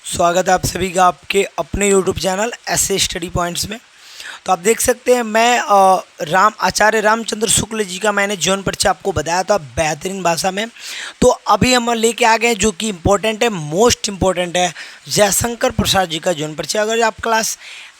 स्वागत है आप सभी का आपके अपने YouTube चैनल ऐसे स्टडी पॉइंट्स में। तो आप देख सकते हैं मैं आचार्य रामचंद्र शुक्ल जी का मैंने जीवन परिचय आपको बताया था बेहतरीन भाषा में। तो अभी हम लेके आ गए जो कि इम्पोर्टेंट है, मोस्ट इम्पोर्टेंट है, जयशंकर प्रसाद जी का जीवन परिचय। अगर आप क्लास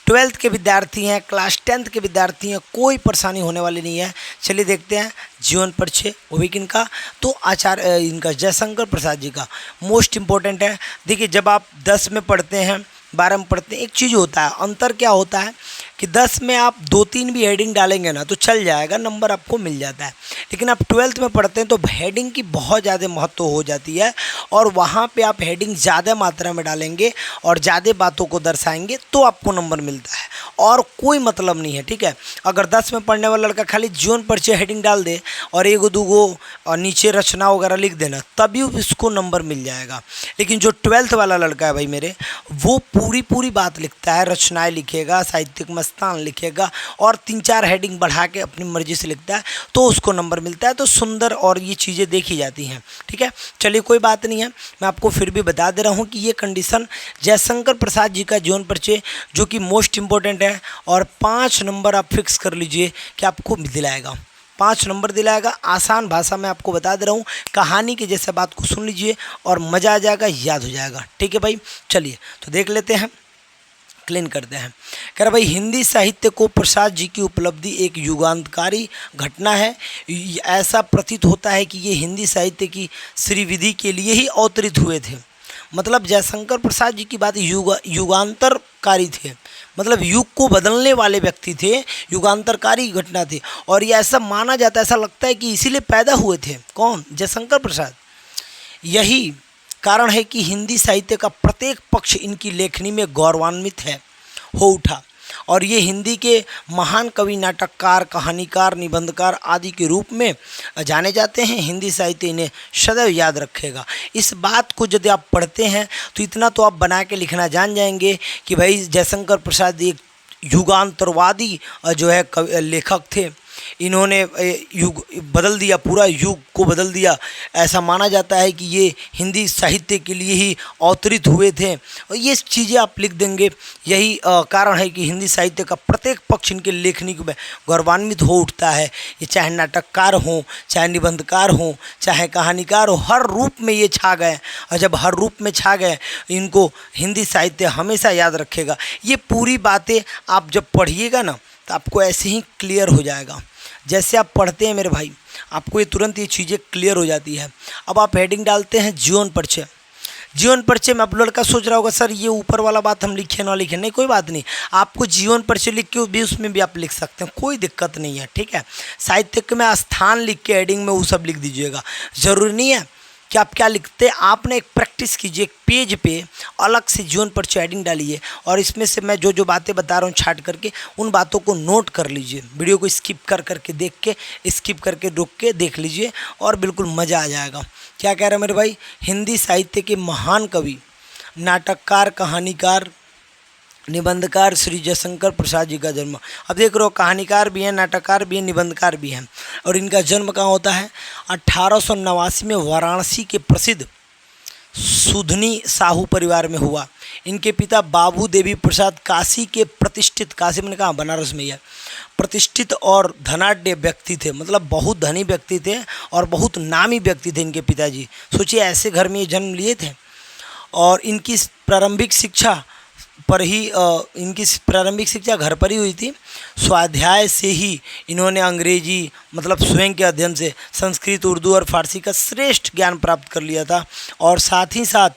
12th के विद्यार्थी हैं, क्लास 10th के विद्यार्थी हैं, कोई परेशानी होने वाली नहीं है। चलिए देखते हैं जीवन परिचय वो भी किनका, तो आचार्य इनका जयशंकर प्रसाद जी का मोस्ट इम्पोर्टेंट है। देखिए जब आप 10 में पढ़ते हैं, 12 में पढ़ते हैं, एक चीज़ होता है, अंतर क्या होता है कि 10 में आप 2-3 भी हेडिंग डालेंगे ना तो चल जाएगा, नंबर आपको मिल जाता है। लेकिन आप 12th में पढ़ते हैं तो हेडिंग की बहुत ज़्यादा महत्व हो जाती है और वहाँ पे आप हेडिंग ज़्यादा मात्रा में डालेंगे और ज़्यादा बातों को दर्शाएंगे तो आपको नंबर मिलता है, और कोई मतलब नहीं है। ठीक है, अगर 10 में पढ़ने वाला लड़का खाली जीवन परिचय हेडिंग डाल दे और एक दूगो और नीचे रचना वगैरह लिख देना तभी उसको नंबर मिल जाएगा। लेकिन जो 12th वाला लड़का है भाई मेरे, वो पूरी बात लिखता है, रचनाएं लिखेगा, साहित्यिक मस्तान लिखेगा और 3-4 हेडिंग बढ़ा के अपनी मर्जी से लिखता है तो उसको नंबर मिलता है। तो सुंदर और ये चीज़ें देखी जाती हैं। ठीक है, चलिए कोई बात नहीं है, मैं आपको फिर भी बता दे रहा हूँ कि ये कंडीशन जयशंकर प्रसाद जी का जीवन परिचय जो कि मोस्ट इम्पोर्टेंट है, और 5 नंबर आप फिक्स कर लीजिए कि आपको दिलाएगा, 5 नंबर दिलाएगा। आसान भाषा में आपको बता दे रहा हूँ, कहानी के जैसे बात को सुन लीजिए और मज़ा आ जाएगा, याद हो जाएगा। ठीक है भाई, चलिए तो देख लेते हैं, क्लीन करते हैं। कह रहा भाई हिंदी साहित्य को प्रसाद जी की उपलब्धि एक युगांतकारी घटना है। ऐसा प्रतीत होता है कि ये हिंदी साहित्य की श्रीविधि के लिए ही अवतरित हुए थे। मतलब जयशंकर प्रसाद जी की बात युगांतरकारी थे, मतलब युग को बदलने वाले व्यक्ति थे, युगांतरकारी घटना थी। और ये ऐसा माना जाता है, ऐसा लगता है कि इसीलिए पैदा हुए थे। कौन? जयशंकर प्रसाद। यही कारण है कि हिंदी साहित्य का प्रत्येक पक्ष इनकी लेखनी में गौरवान्वित हो उठा, और ये हिंदी के महान कवि, नाटककार, कहानीकार, निबंधकार आदि के रूप में जाने जाते हैं। हिंदी साहित्य इन्हें सदैव याद रखेगा। इस बात को यदि आप पढ़ते हैं तो इतना तो आप बना के लिखना जान जाएंगे कि भाई जयशंकर प्रसाद एक युगांतरवादी जो है लेखक थे। इन्होंने युग बदल दिया, पूरा युग को बदल दिया। ऐसा माना जाता है कि ये हिंदी साहित्य के लिए ही अवतरित हुए थे, और ये चीज़ें आप लिख देंगे। यही कारण है कि हिंदी साहित्य का प्रत्येक पक्ष इनके लेखनी में गौरवान्वित हो उठता है। ये चाहे नाटककार हों, चाहे निबंधकार हों, चाहे कहानीकार हो, हर रूप में ये छा गए। और जब हर रूप में छा गए, इनको हिंदी साहित्य हमेशा याद रखेगा। ये पूरी बातें आप जब पढ़िएगा ना तो आपको ऐसे ही क्लियर हो जाएगा। जैसे आप पढ़ते हैं मेरे भाई, आपको ये तुरंत ये चीज़ें क्लियर हो जाती है। अब आप हेडिंग डालते हैं जीवन परिचय। जीवन परिचय में आप लड़का सोच रहा होगा सर ये ऊपर वाला बात हम लिखे ना लिखे, नहीं कोई बात नहीं, आपको जीवन परिचय लिख के भी उसमें भी आप लिख सकते हैं, कोई दिक्कत नहीं है। ठीक है, साहित्यिक में स्थान लिख के हेडिंग में वो सब लिख दीजिएगा। ज़रूरी नहीं है कि आप क्या लिखते हैं, आपने एक प्रैक्टिस कीजिए, एक पेज पे अलग से जीवन परिचय हेडिंग डालिए और इसमें से मैं जो जो बातें बता रहा हूँ छाट करके उन बातों को नोट कर लीजिए। वीडियो को स्किप करके देख के, स्किप करके रुक के देख लीजिए और बिल्कुल मज़ा आ जाएगा। क्या कह रहे हैं मेरे भाई? हिंदी साहित्य के महान कवि, नाटककार, कहानीकार, निबंधकार श्री जयशंकर प्रसाद जी का जन्म। अब देख रहे हो, कहानीकार भी हैं, नाटककार भी हैं, निबंधकार भी हैं। और इनका जन्म कहाँ होता है? 1889 में वाराणसी के प्रसिद्ध सुधनी साहू परिवार में हुआ। इनके पिता बाबू देवी प्रसाद काशी के प्रतिष्ठित, काशी मैंने कहा बनारस में है, प्रतिष्ठित और धनाढ्य व्यक्ति थे। मतलब बहुत धनी व्यक्ति थे और बहुत नामी व्यक्ति थे इनके पिताजी। सोचिए ऐसे घर में ये जन्म लिए थे। और इनकी प्रारंभिक शिक्षा घर पर ही हुई थी। स्वाध्याय से ही इन्होंने अंग्रेजी मतलब स्वयं के अध्ययन से संस्कृत, उर्दू और फारसी का श्रेष्ठ ज्ञान प्राप्त कर लिया था, और साथ ही साथ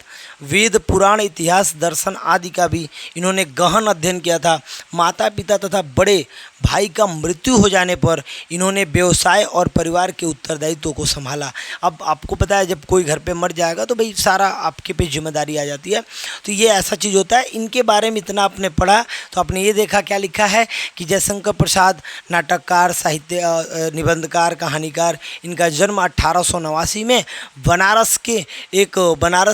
वेद, पुराण, इतिहास, दर्शन आदि का भी इन्होंने गहन अध्ययन किया था। माता पिता तथा बड़े भाई का मृत्यु हो जाने पर इन्होंने व्यवसाय और परिवार के उत्तरदायित्व को संभाला। अब आपको पता है जब कोई घर पे मर जाएगा तो भाई सारा आपके पे जिम्मेदारी आ जाती है। तो ये ऐसा चीज़ होता है। इनके बारे में इतना आपने पढ़ा तो आपने ये देखा क्या लिखा है कि जयशंकर प्रसाद नाटककार, साहित्य निबंधकार, कहानीकार। इनका जन्म 1889 में बनारस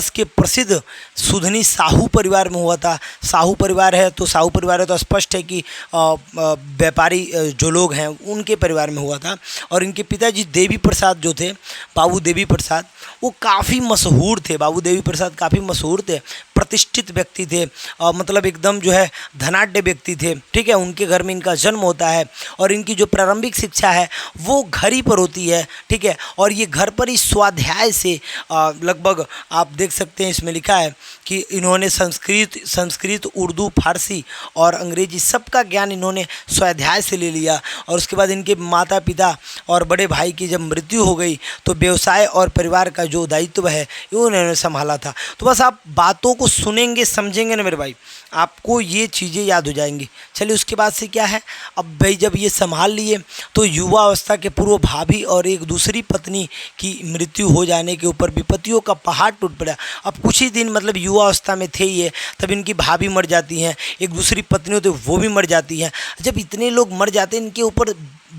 के प्रसिद्ध सुधनी साहू परिवार में हुआ था। साहू परिवार है तो स्पष्ट है कि व्यापारी जो लोग हैं उनके परिवार में हुआ था। और इनके पिताजी देवी प्रसाद जो थे, बाबू देवी प्रसाद, वो काफ़ी मशहूर थे। बाबू देवी प्रसाद काफ़ी मशहूर थे, प्रतिष्ठित व्यक्ति थे, मतलब एकदम जो है धनाढ्य व्यक्ति थे। ठीक है, उनके घर में इनका जन्म होता है और इनकी जो प्रारंभिक शिक्षा है वो घर ही पर होती है। ठीक है, और ये घर पर ही स्वाध्याय से लगभग आप देख सकते हैं इसमें लिखा है कि इन्होंने संस्कृत, उर्दू, फारसी और अंग्रेजी सबका ज्ञान इन्होंने स्वाध्याय से ले लिया। और उसके बाद इनके माता पिता और बड़े भाई की जब मृत्यु हो गई तो व्यवसाय और परिवार का जो दायित्व है वो उन्होंने संभाला था। तो बस आप बातों को सुनेंगे, समझेंगे ना मेरे भाई, आपको ये चीज़ें याद हो जाएंगी। चलिए उसके बाद से क्या है, अब भाई जब ये संभाल लिए तो युवा अवस्था के पूर्व भाभी और एक दूसरी पत्नी की मृत्यु हो जाने के ऊपर विपत्तियों का पहाड़ टूट पड़ा। अब कुछ ही दिन मतलब युवा अवस्था में थे ये, तब इनकी भाभी मर जाती हैं, एक दूसरी पत्नी होती है वो भी मर जाती हैं। जब इतने लोग मर जाते हैं इनके ऊपर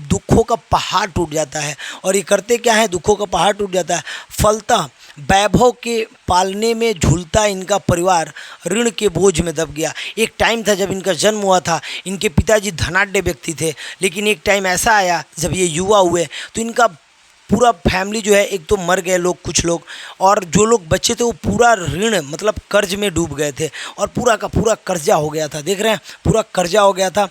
दुखों का पहाड़ टूट जाता है। और ये करते क्या है, दुखों का पहाड़ टूट जाता है। फलतः वैभव के पालने में झूलता इनका परिवार ऋण के बोझ में दब गया। एक टाइम था जब इनका जन्म हुआ था, इनके पिताजी धनाढ्य व्यक्ति थे, लेकिन एक टाइम ऐसा आया जब ये युवा हुए तो इनका पूरा फैमिली जो है, एक तो मर गए लोग, कुछ लोग, और जो लोग बच्चे थे वो पूरा ऋण मतलब कर्ज में डूब गए थे और पूरा का पूरा कर्जा हो गया था। देख रहे हैं, पूरा कर्जा हो गया था।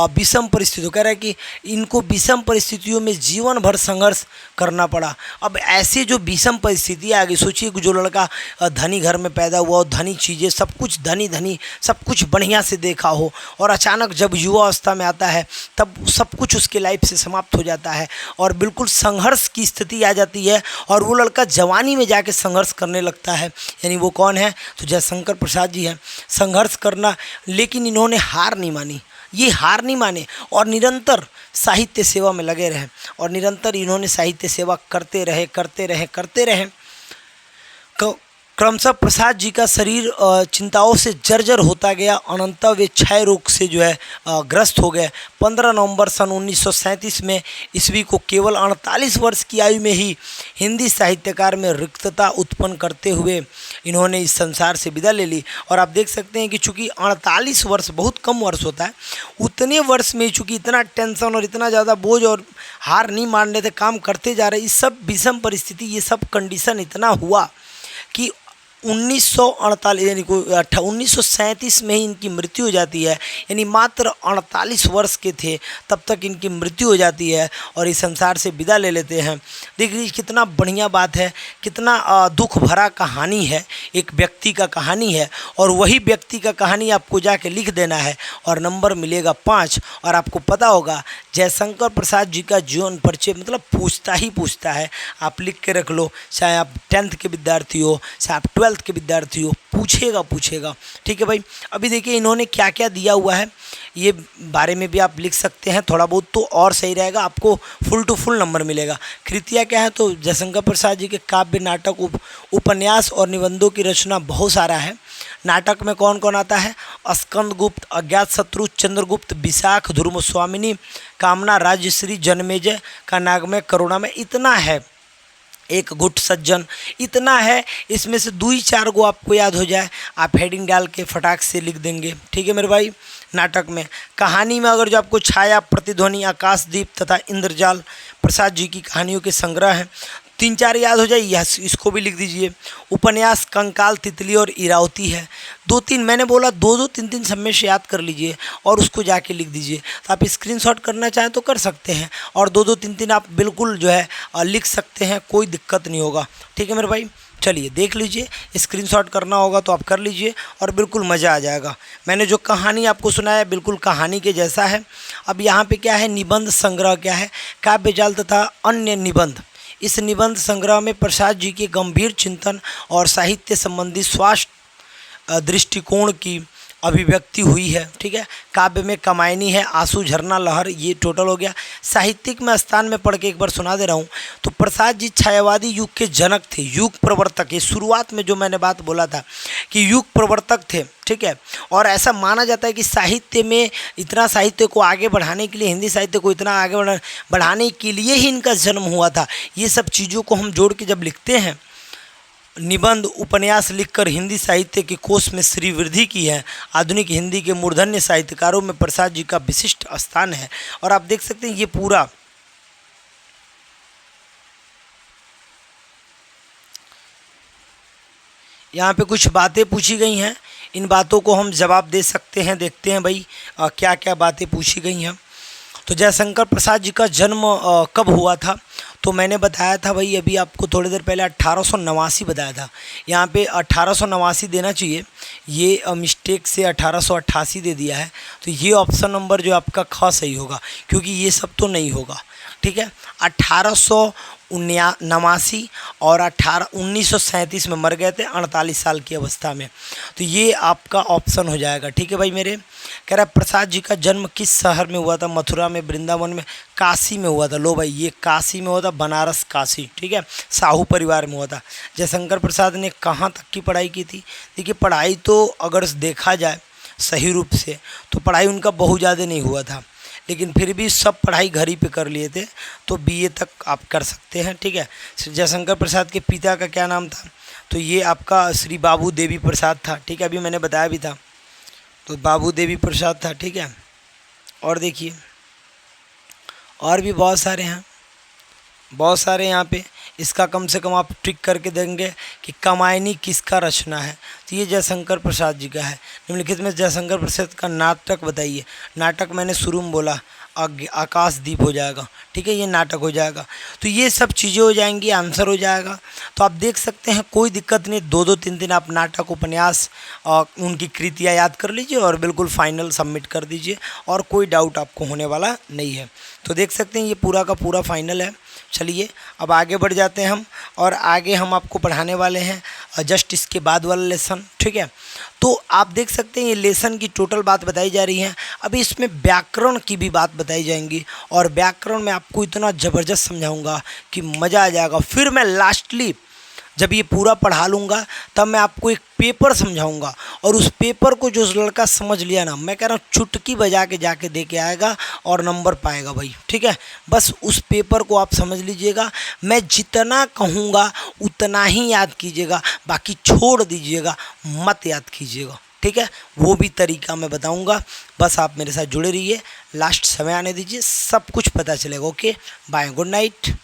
विषम परिस्थितियों, कह रहा है कि इनको विषम परिस्थितियों में जीवन भर संघर्ष करना पड़ा। अब ऐसे जो विषम परिस्थिति आ गई, सोचिए कि जो लड़का धनी घर में पैदा हुआ हो, धनी चीज़ें सब कुछ, धनी सब कुछ बढ़िया से देखा हो, और अचानक जब युवा अवस्था में आता है तब सब कुछ उसके लाइफ से समाप्त हो जाता है और बिल्कुल संघर्ष की स्थिति आ जाती है। और वो लड़का जवानी में जाके संघर्ष करने लगता है। यानी वो कौन है, तो जयशंकर प्रसाद जी हैं। संघर्ष करना, लेकिन इन्होंने हार नहीं मानी, ये हार नहीं माने और निरंतर साहित्य सेवा में लगे रहे और निरंतर इन्होंने साहित्य सेवा करते रहे। क्रमशः प्रसाद जी का शरीर चिंताओं से जर्जर होता गया। अनंतः वे क्षय रोग से जो है ग्रस्त हो गए। 15 नवंबर सन 1937 में ईस्वी को केवल 48 वर्ष की आयु में ही हिंदी साहित्यकार में रिक्तता उत्पन्न करते हुए इन्होंने इस संसार से विदा ले ली। और आप देख सकते हैं कि चूँकि 48 वर्ष बहुत कम वर्ष होता है, उतने वर्ष में चूँकि इतना टेंशन और इतना ज़्यादा बोझ और हार नहीं मानने थे, काम करते जा रहे, इस सब विषम परिस्थिति, ये सब कंडीशन इतना हुआ कि 1948 यानी 1937 में ही इनकी मृत्यु हो जाती है। यानी मात्र 48 वर्ष के थे तब तक इनकी मृत्यु हो जाती है और इस संसार से विदा ले लेते हैं। देख लीजिए कितना बढ़िया बात है, कितना दुख भरा कहानी है, एक व्यक्ति का कहानी है और वही व्यक्ति का कहानी आपको जाके लिख देना है और नंबर मिलेगा 5। और आपको पता होगा जयशंकर प्रसाद जी का जीवन परिचय मतलब पूछता है, आप लिख के रख लो, चाहे आप 10th के विद्यार्थी हो, चाहे आप 12th के विद्यार्थी हो, पूछेगा। ठीक है भाई, अभी देखिए इन्होंने क्या क्या दिया हुआ है, ये बारे में भी आप लिख सकते हैं थोड़ा बहुत, तो और सही रहेगा, आपको फुल टू फुल नंबर मिलेगा। कृतियाँ क्या है, तो जयशंकर प्रसाद जी के काव्य, नाटक, उपन्यास और निबंधों की रचना बहुत सारा है। नाटक में कौन कौन आता है, स्कंदगुप्त, अज्ञातशत्रु, चंद्रगुप्त, विशाख, ध्रुवस्वामिनी, कामना, राजश्री, जन्मेजय का नागमय, करुणा में, इतना है, एक गुट सज्जन, इतना है। इसमें से 2-4 गो आपको याद हो जाए, आप हेडिंग डाल के फटाक से लिख देंगे। ठीक है मेरे भाई। नाटक में, कहानी में अगर जो आपको छाया, प्रतिध्वनि, आकाशदीप तथा इंद्रजाल प्रसाद जी की कहानियों के संग्रह हैं, 3-4 याद हो जाए, इसको भी लिख दीजिए। उपन्यास कंकाल, तितली और इरावती है। 2-3 मैंने बोला, 2-2, 3-3 सब में से याद कर लीजिए और उसको जाके लिख दीजिए। तो आप स्क्रीनशॉट करना चाहें तो कर सकते हैं और 2-2, 3-3 आप बिल्कुल जो है लिख सकते हैं, कोई दिक्कत नहीं होगा। ठीक है मेरे भाई, चलिए देख लीजिए, स्क्रीनशॉट करना होगा तो आप कर लीजिए और बिल्कुल मज़ा आ जाएगा। मैंने जो कहानी आपको सुनाया बिल्कुल कहानी के जैसा है। अब यहाँ पे क्या है, निबंध संग्रह क्या है, काव्यजाल तथा अन्य निबंध। इस निबंध संग्रह में प्रसाद जी के गंभीर चिंतन और साहित्य संबंधी स्वास्थ्य दृष्टिकोण की अभिव्यक्ति हुई है, ठीक है। काव्य में कमायनी है, आंसू, झरना, लहर, ये टोटल हो गया। साहित्यिक में स्थान में पढ़ के एक बार सुना दे रहा हूँ। तो प्रसाद जी छायावादी युग के जनक थे, युग प्रवर्तक। ये शुरुआत में जो मैंने बात बोला था कि युग प्रवर्तक थे, ठीक है। और ऐसा माना जाता है कि साहित्य में इतना, साहित्य को आगे बढ़ाने के लिए, हिंदी साहित्य को इतना आगे बढ़ाने के लिए ही इनका जन्म हुआ था। ये सब चीज़ों को हम जोड़ के जब लिखते हैं, निबंध उपन्यास लिखकर हिंदी साहित्य के कोश में श्री वृद्धि की है। आधुनिक हिंदी के मूर्धन्य साहित्यकारों में प्रसाद जी का विशिष्ट स्थान है। और आप देख सकते हैं ये पूरा यहाँ पे कुछ बातें पूछी गई हैं, इन बातों को हम जवाब दे सकते हैं। देखते हैं भाई क्या क्या बातें पूछी गई हैं। तो जयशंकर प्रसाद जी का जन्म कब हुआ था? तो मैंने बताया था भाई, अभी आपको थोड़ी देर पहले 1889 बताया था। यहाँ पे 1889 देना चाहिए, ये मिस्टेक से 1888 दे दिया है। तो ये ऑप्शन नंबर जो आपका ख सही होगा, क्योंकि ये सब तो नहीं होगा, ठीक है। 1889 और 1937 में मर गए थे 48 साल की अवस्था में। तो ये आपका ऑप्शन हो जाएगा, ठीक है भाई मेरे। कह रहा है प्रसाद जी का जन्म किस शहर में हुआ था? मथुरा में, वृंदावन में, काशी में हुआ था। लो भाई, ये काशी में हुआ था, बनारस काशी, ठीक है। साहू परिवार में हुआ था। जयशंकर प्रसाद ने कहाँ तक की पढ़ाई की थी? देखिए, पढ़ाई तो अगर देखा जाए सही रूप से तो पढ़ाई उनका बहुत ज़्यादा नहीं हुआ था, लेकिन फिर भी सब पढ़ाई घर ही पे कर लिए थे। तो बीए तक आप कर सकते हैं, ठीक है। जयशंकर प्रसाद के पिता का क्या नाम था? तो ये आपका श्री बाबू देवी प्रसाद था, ठीक है। अभी मैंने बताया भी था, तो बाबू देवी प्रसाद था, ठीक है। और देखिए और भी बहुत सारे हैं, बहुत सारे यहाँ पे। इसका कम से कम आप ट्रिक करके देंगे कि कमायनी किसका रचना है, तो ये जयशंकर प्रसाद जी का है। निम्नलिखित में जयशंकर प्रसाद का नाटक बताइए। नाटक मैंने शुरू में बोला आकाशदीप हो जाएगा, ठीक है, ये नाटक हो जाएगा। तो ये सब चीज़ें हो जाएंगी, आंसर हो जाएगा। तो आप देख सकते हैं, कोई दिक्कत नहीं, 2-2 3-3 आप नाटक, उपन्यास उनकी कृतियाँ याद कर लीजिए और बिल्कुल फाइनल सबमिट कर दीजिए, और कोई डाउट आपको होने वाला नहीं है। तो देख सकते हैं ये पूरा का पूरा फाइनल है। चलिए अब आगे बढ़ जाते हैं हम, और आगे हम आपको पढ़ाने वाले हैं जस्ट इसके बाद वाला लेसन, ठीक है। तो आप देख सकते हैं ये लेसन की टोटल बात बताई जा रही है। अभी इसमें व्याकरण की भी बात बताई जाएंगी, और व्याकरण में आपको इतना ज़बरदस्त समझाऊंगा कि मज़ा आ जाएगा। फिर मैं लास्टली जब ये पूरा पढ़ा लूँगा तब मैं आपको एक पेपर समझाऊंगा, और उस पेपर को जो लड़का समझ लिया ना, मैं कह रहा हूँ चुटकी बजा के जाके दे के आएगा और नंबर पाएगा भाई, ठीक है। बस उस पेपर को आप समझ लीजिएगा। मैं जितना कहूँगा उतना ही याद कीजिएगा, बाकी छोड़ दीजिएगा, मत याद कीजिएगा, ठीक है। वो भी तरीका मैं बताऊँगा, बस आप मेरे साथ जुड़े रहिए, लास्ट समय आने दीजिए, सब कुछ पता चलेगा। Okay, bye, good night.